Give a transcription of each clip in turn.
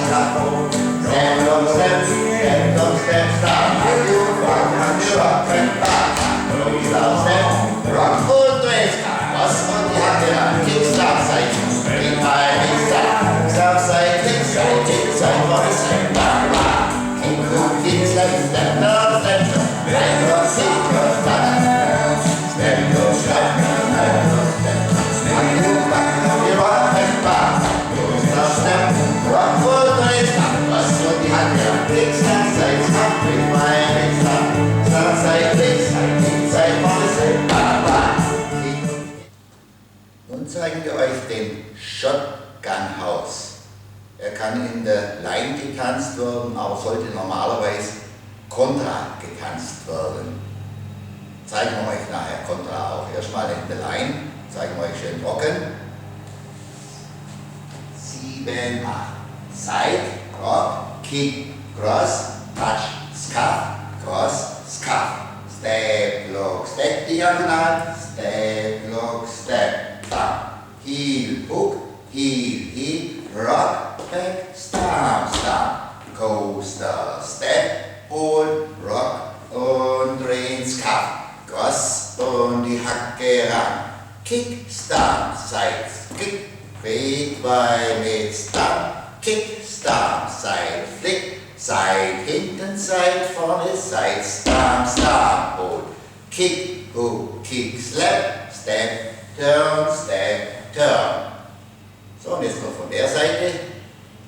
touch, step, step, step, step, stop, you rock and back, step, rock und drehst, was und die Hacke an, Kick, Stop, Side, Kick, High, Kick, Stop, Side, Kick, Side, Kick, Side, for the side, bam, bam, Kick, Hook, Kick, Step, Step, Down, Step, Right, Cross, Kick, Cross, Touch, Step, Go, Step, Step, Step, Back, Hook, Back, you rock and back, Stop, Step, rock und drehst, was und die Hacke an, Kick, Stop, Side, Stop, Kick, High, Kick, Stop, Stop, Side, Kick, Side, Kick, Side, for the side, bam, bam. Nun zeigen wir euch den Shotgun-House. Er kann in der Line getanzt werden, aber sollte normalerweise Contra getanzt werden. Zeigen wir euch nachher Contra auch. Erstmal in der Line, zeigen wir euch schön trocken. 7, 8. Side, Rock, Kick, Cross, Touch, Scuff, Cross, Scuff. Step, Lock, Step, diagonal, Step, Lock, Step. Heel, hook, heel, rock, back, stomp, stomp, coaster, step, hold, rock und drehen, scuff, cross und die Hacke ran, kick, stomp, side, kick, flick, bei mit stomp, kick, stomp, side, flick, side, hinten, side, vorne, side, stomp, stomp, hold, kick, hook, kick, slap, step, turn, step, turn. So, und jetzt noch von der Seite.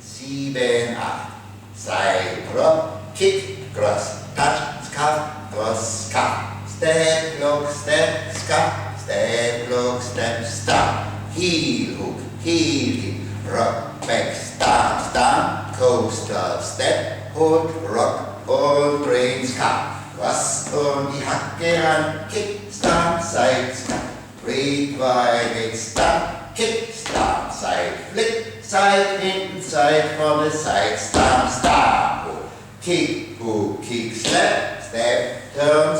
7, 8. Side, rock, kick, cross, touch, scuff, cross, scuff. Step, lock, step, scuff, step, lock, step, stop. Heel, hook, heel, rock, back, stomp, stomp, coaster, step, hold, rock und drehen, scuff. Cross und die Hacke ran, kick, stomp, side, scuff. Read by big stomp, kick, stomp, side, flick, side, hinten, side, vorne, side, stomp, stomp, hook, kick, hook, kick, step, step, turn.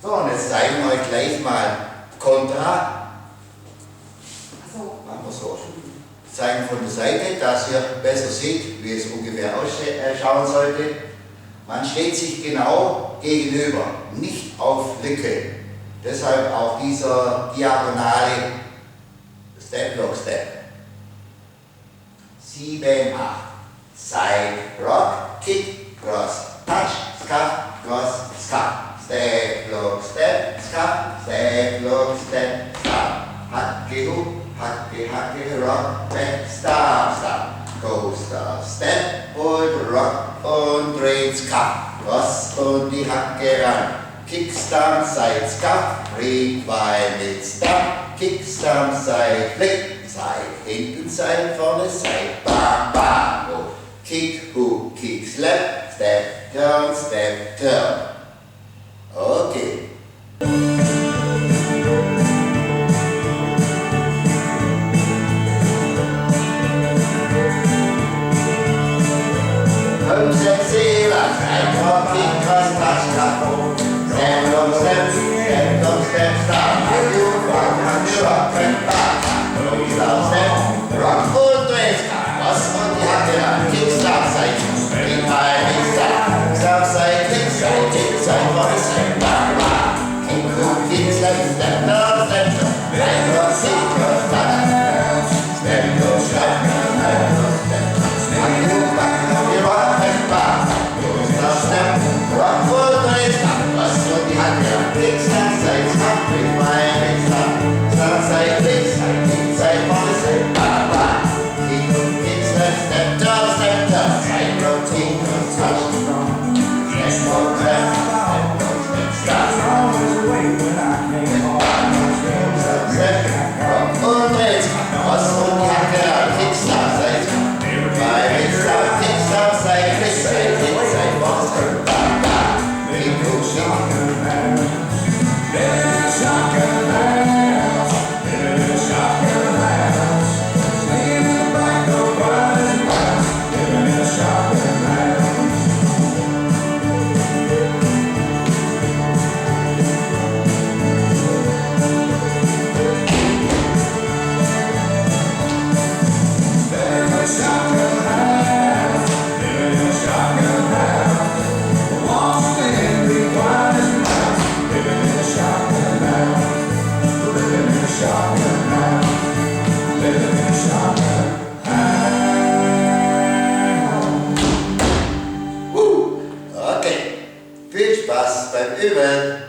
So, und jetzt zeigen wir euch gleich mal Contra. Also, machen wir so. Zeigen von der Seite, dass ihr besser seht, wie es ungefähr ausschauen sollte. Man steht sich genau gegenüber, nicht auf Lücke. Deshalb auch dieser diagonale Step, Lock, Step. 7, 8. Side, Rock, Kick, Cross, Touch, Scuff, Cross, Scuff. Step, Lock, Step, Scuff, Step, Lock, Step, Scuff. Hacke, Hook, Hacke, Hacke, Rock, Back, Stomp, Stomp. Coaster, Step, Hold, Rock und dreht, Scuff. Cross und die Hacke ran. Kick, stomp, side, scuff, read by mit stomp, kick, stomp, side, flick, side, hinten, side, vorne, side, bam, bam, hook, kick, hook, kick, slap, step, turn. Okay. Fünf, sechs, 7, 8, Rock, Kick, Cross, Touch, Scuff. Step, lock, step, stop, you rock and back, step, rock und drehst, was und die Hacke an, kick, stop, side, kick, high, kick, stop, side, kick, üben, üben.